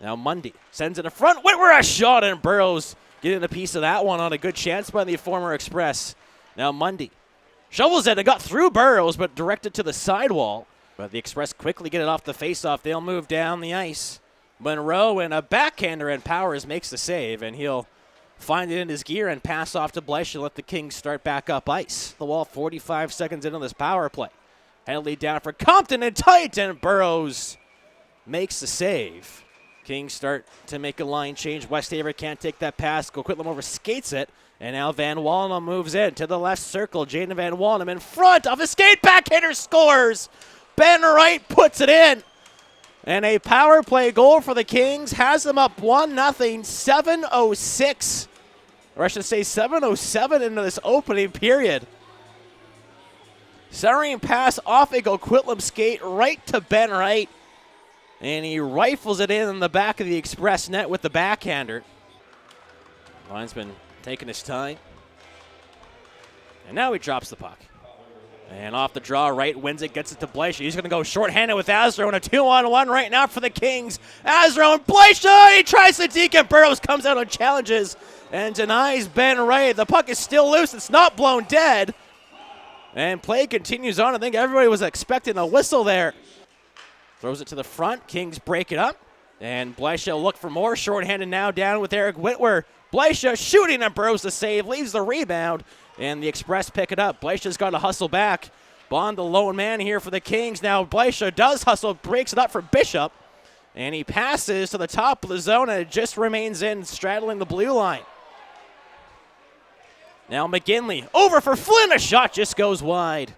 Now Mundy sends it in front. Whitwer a shot, and Burrows getting a piece of that one on a good chance by the former Express. Now Mundy shovels it and got through Burrows, but directed to the sidewall. But the Express quickly get it off the faceoff. They'll move down the ice. Monroe and a backhander, and Powers makes the save, and he'll find it in his gear and pass off to Bleich and let the Kings start back up ice. The wall 45 seconds into this power play. Henley down for Compton and tight, and Burrows makes the save. Kings start to make a line change. Westhaver can't take that pass. Coquitlam over skates it, and now Van Wallenham moves in to the left circle. Jaden Van Wallenham in front of a skate backhander scores. Ben Wright puts it in. And a power play goal for the Kings has them up 1-0, 7:06, or I should say 7:07 into this opening period. Centering pass off a Coquitlam skate right to Ben Wright. And he rifles it in the back of the Express net with the backhander. Linesman taking his time. And now he drops the puck. And off the draw, Wright wins it, gets it to Bleich. He's going to go shorthanded with Azro, and a 2-on-1 right now for the Kings. Azro and Bleich, he tries to deke, and Burrows comes out and challenges and denies Ben Wright. The puck is still loose. It's not blown dead. And play continues on. I think everybody was expecting a whistle there. Throws it to the front. Kings break it up. And Bleich will look for more. Shorthanded now down with Eric Whitwer. Bleich shooting, and Burrows the save. Leaves the rebound. And the Express pick it up. Bleich got to hustle back. Bond the lone man here for the Kings. Now Bleich does hustle, breaks it up for Bishop. And he passes to the top of the zone, and it just remains in, straddling the blue line. Now McGinley over for Flynn. A shot just goes wide.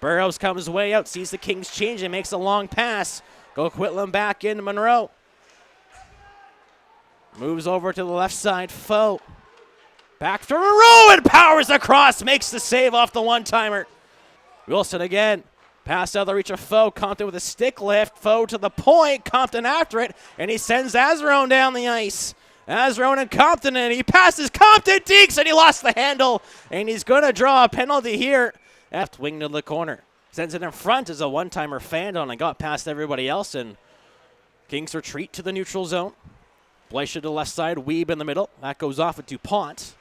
Burrows comes way out, sees the Kings change, and makes a long pass. Coquitlam back into Monroe. Moves over to the left side. Foe. Back to Monroe, and Powers across. Makes the save off the one-timer. Wilson again. Pass out of the reach of Foe. Compton with a stick lift. Foe to the point. Compton after it, and he sends Azarone down the ice. Azarone and Compton, and he passes. Compton dekes, and he lost the handle. And he's going to draw a penalty here. Left wing to the corner. Sends it in front as a one-timer fanned on and got past everybody else. And Kings retreat to the neutral zone. Bleich to the left side. Weeb in the middle. That goes off with DuPont.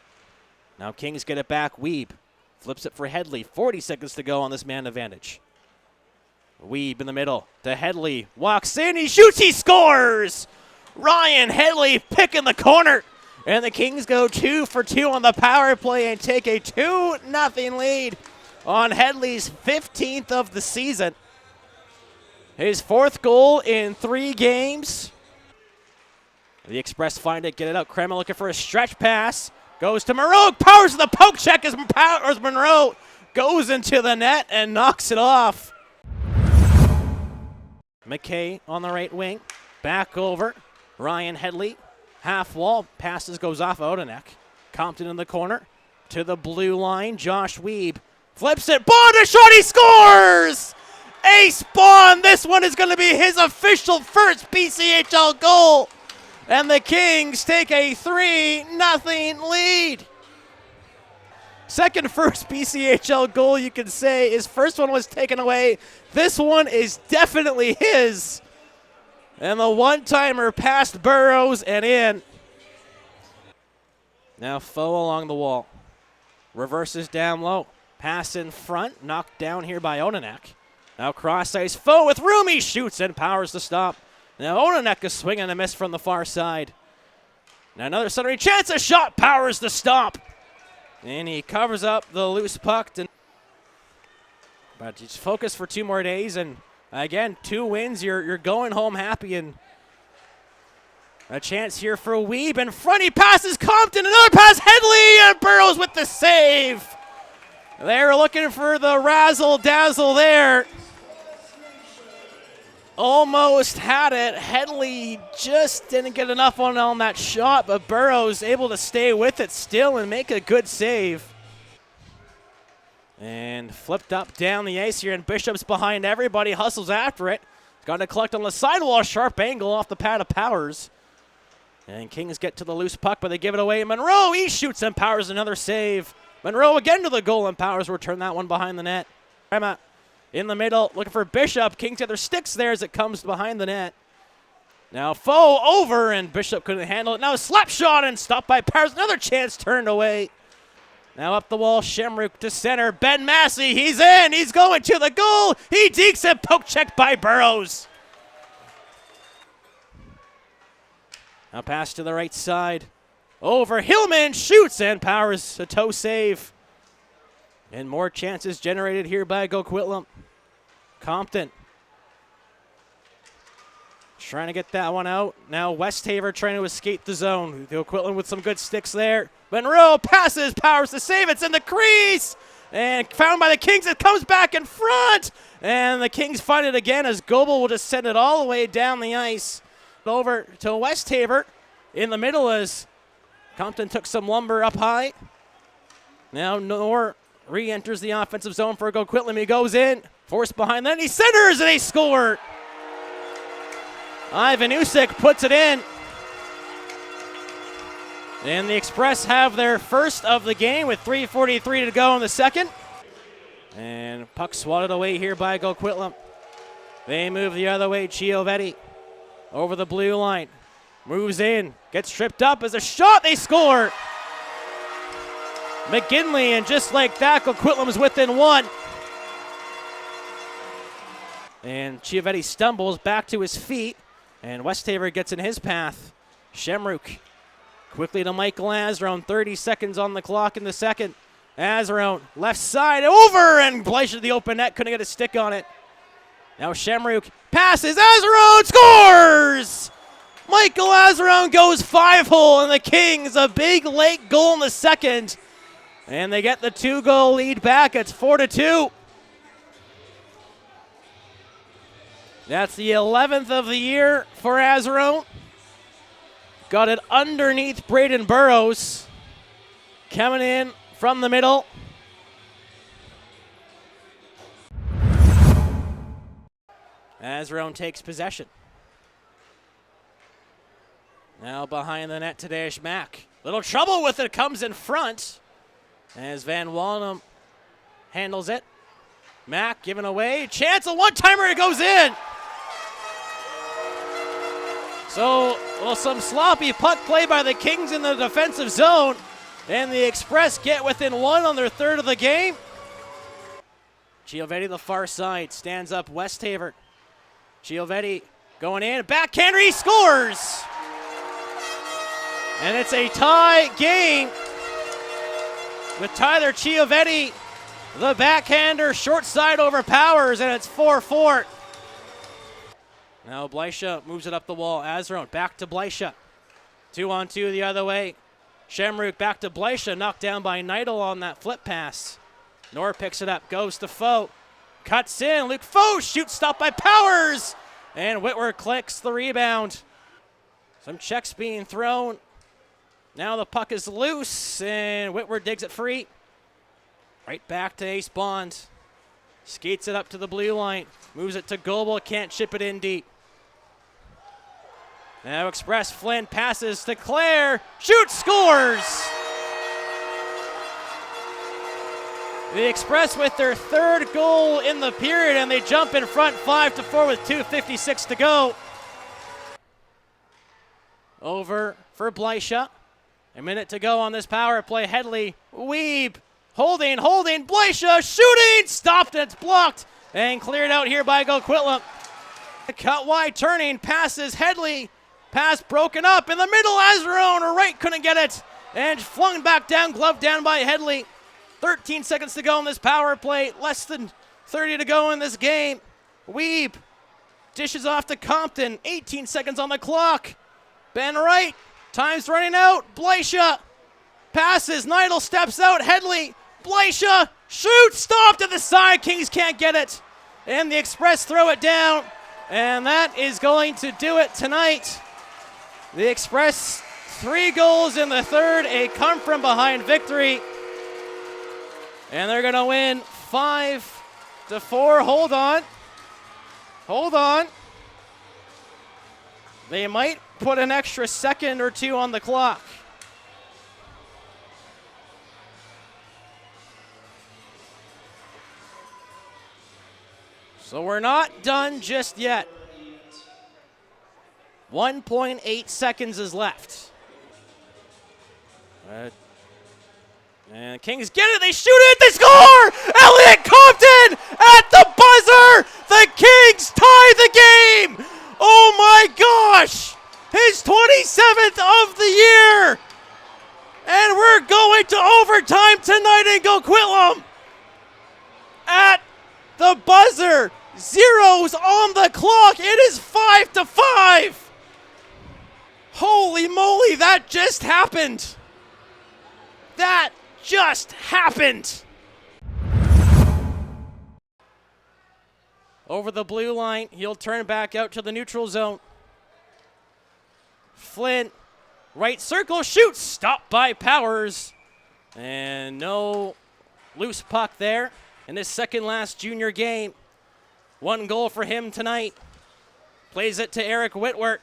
Now Kings get it back. Weeb flips it for Headley. 40 seconds to go on this man advantage. Weeb in the middle to Headley. Walks in. He shoots. He scores. Ryan Headley picking the corner. And the Kings go 2 for 2 on the power play and take a 2-0 lead on Headley's 15th of the season. His 4th goal in 3 games. The Express find it, get it out. Kremer looking for a stretch pass. Goes to Monroe. Powers of the poke check as Monroe goes into the net and knocks it off. McKay on the right wing. Back over. Ryan Headley. Half wall. Passes goes off Odenek. Compton in the corner. To the blue line. Josh Weeb flips it. Bond a shot. He scores! Ace Bond. This one is going to be his official first BCHL goal. And the Kings take a 3-0 lead. Second first BCHL goal, you can say. His first one was taken away. This one is definitely his. And the one-timer past Burrows and in. Now Foe along the wall. Reverses down low. Pass in front. Knocked down here by Odenek. Now cross ice. Foe with room. He shoots and Powers to stop. Now Odenek is swinging a miss from the far side. Now another centering chance. A shot. Powers to stop. And he covers up the loose puck. But just focus for 2 more days. And again, 2 wins. You're going home happy. And a chance here for Weeb. In front, he passes Compton. Another pass. Headley and Burrows with the save. They were looking for the razzle-dazzle there. Almost had it. Headley just didn't get enough on that shot, but Burrows able to stay with it still and make a good save. And flipped up down the ice here, and Bishop's behind everybody, hustles after it. Got to collect on the sidewall, sharp angle off the pad of Powers. And Kings get to the loose puck, but they give it away. Monroe, he shoots, and Powers another save. Monroe again to the goal, and Powers return that one behind the net. In the middle, looking for Bishop. Kings get their sticks there as it comes behind the net. Now Foe over, and Bishop couldn't handle it. Now a slap shot and stopped by Powers. Another chance turned away. Now up the wall, Shamrock to center. Ben Massey, he's in. He's going to the goal. He dekes it. Poke check by Burrows. Now pass to the right side. Over, Hillman shoots, and Powers a toe save. And more chances generated here by Coquitlam. Compton trying to get that one out. Now Westhaver trying to escape the zone. Coquitlam with some good sticks there. Monroe passes, Powers to save. It's in the crease. And found by the Kings. It comes back in front. And the Kings find it again as Goebel will just send it all the way down the ice. Over to Westhaver in the middle as Compton took some lumber up high. Now Noor re-enters the offensive zone for Coquitlam. He goes in, forced behind that. He centers and they score. Ivan Usik puts it in. And the Express have their first of the game with 3:43 to go in the second. And puck swatted away here by Coquitlam. They move the other way. Chiovetti over the blue line. Moves in, gets tripped up as a shot. They score. McGinley, and just like that, Coquitlam is within one. And Chiovetti stumbles back to his feet, and Westhaver gets in his path. Shamrock quickly to Michael Azarone. 30 seconds on the clock in the second. Azarone left side over, and Bleicher the open net, couldn't get a stick on it. Now Shamrock passes, Azarone scores! Michael Azarone goes 5-hole, and the Kings a big late goal in the second. And they get the 2-goal lead back. It's 4-2. That's the 11th of the year for Azarone. Got it underneath Braden Burrows. Coming in from the middle. Azarone takes possession. Now behind the net to Dash Mack. Little trouble with it, comes in front as Van Wallenham handles it. Mack giving away. Chance, a one-timer, it goes in. So, well, some sloppy puck play by the Kings in the defensive zone, and the Express get within one on their third of the game. Chiovetti the far side, stands up Westhaver. Chiovetti going in, backhander, he scores! And it's a tie game with Tyler Chiovetti, the backhander, short side over Powers, and it's 4-4. Now Bleicher moves it up the wall. Azarone back to Bleicher. 2-on-2 the other way. Shamrock back to Bleicher, knocked down by Neidl on that flip pass. Noor picks it up, goes to Foe. Cuts in, Luke Foe shoots, stopped by Powers. And Whitworth clicks the rebound. Some checks being thrown. Now the puck is loose, and Whitworth digs it free. Right back to Ace Bond. Skates it up to the blue line. Moves it to Goebel, can't chip it in deep. Now Express, Flynn passes to Clare. Shoots, scores! The Express with their third goal in the period, and they jump in front 5-4 with 2:56 to go. Over for Bleicher. A minute to go on this power play. Headley, Weeb, holding, Bleicher, shooting, stopped, and it's blocked, and cleared out here by Coquitlam. Cut wide, turning, passes, Headley, pass broken up, in the middle, Azarone, right, couldn't get it, and flung back down, glove down by Headley. 13 seconds to go in this power play, less than 30 to go in this game. Weeb dishes off to Compton, 18 seconds on the clock. Ben Wright, time's running out. Bleicher passes, Neidl steps out, Headley, Bleicher shoots, stopped at the side. Kings can't get it, and the Express throw it down, and that is going to do it tonight. The Express 3 goals in the third, a come-from-behind victory, and they're going to win 5-4. Hold on. They might put an extra second or two on the clock. So we're not done just yet. 1.8 seconds is left. And Kings get it, they shoot it, they score! Elliott Compton at the buzzer! The Kings tie the game! Oh my gosh! His 27th of the year! And we're going to overtime tonight in Coquitlam! At the buzzer, zeros on the clock, it is 5-5! Holy moly, that just happened! That just happened! Over the blue line, he'll turn back out to the neutral zone. Flint, right circle, shoots, stopped by Powers. And no loose puck there in his second last junior game. 1 goal for him tonight. Plays it to Eric Whitworth.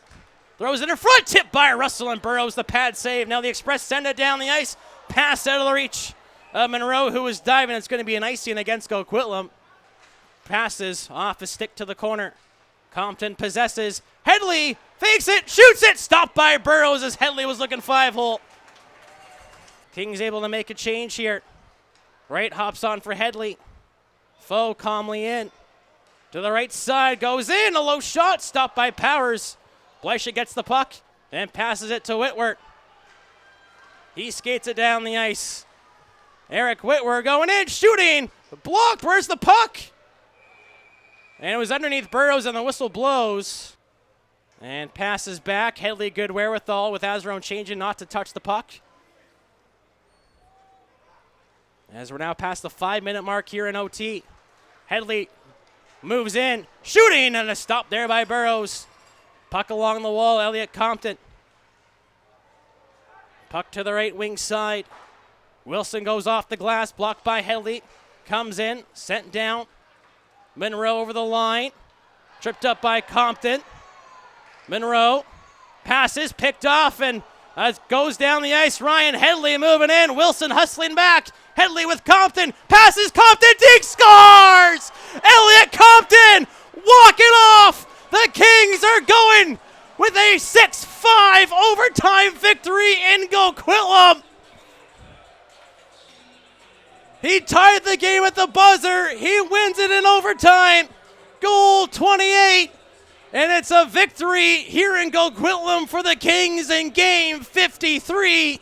Throws it in front, tipped by Russell and Burrows, the pad save. Now the Express send it down the ice. Pass out of the reach of Monroe, who was diving. It's going to be an icing against Coquitlam. Passes off his stick to the corner. Compton possesses. Headley fakes it, shoots it. Stopped by Burrows as Headley was looking 5-hole. Kings able to make a change here. Right hops on for Headley. Foe calmly in. To the right side, goes in. A low shot, stopped by Powers. Bleicha gets the puck and passes it to Whitworth. He skates it down the ice. Eric Whitworth going in, shooting. Blocked, where's the puck? And it was underneath Burrows and the whistle blows. And passes back. Headley good wherewithal with Azarone changing not to touch the puck. As we're now past the 5-minute mark here in OT. Headley moves in, shooting, and a stop there by Burrows. Puck along the wall, Elliott Compton. Puck to the right wing side. Wilson goes off the glass, blocked by Headley. Comes in, sent down. Monroe over the line. Tripped up by Compton. Monroe passes, picked off, and goes down the ice. Ryan Headley moving in. Wilson hustling back. Headley with Compton. Passes, Compton, Deke scores! Elliott Compton walking off! The Kings are going with a 6-5 overtime victory in Coquitlam. He tied the game at the buzzer. He wins it in overtime. Goal 28. And it's a victory here in Coquitlam for the Kings in game 53.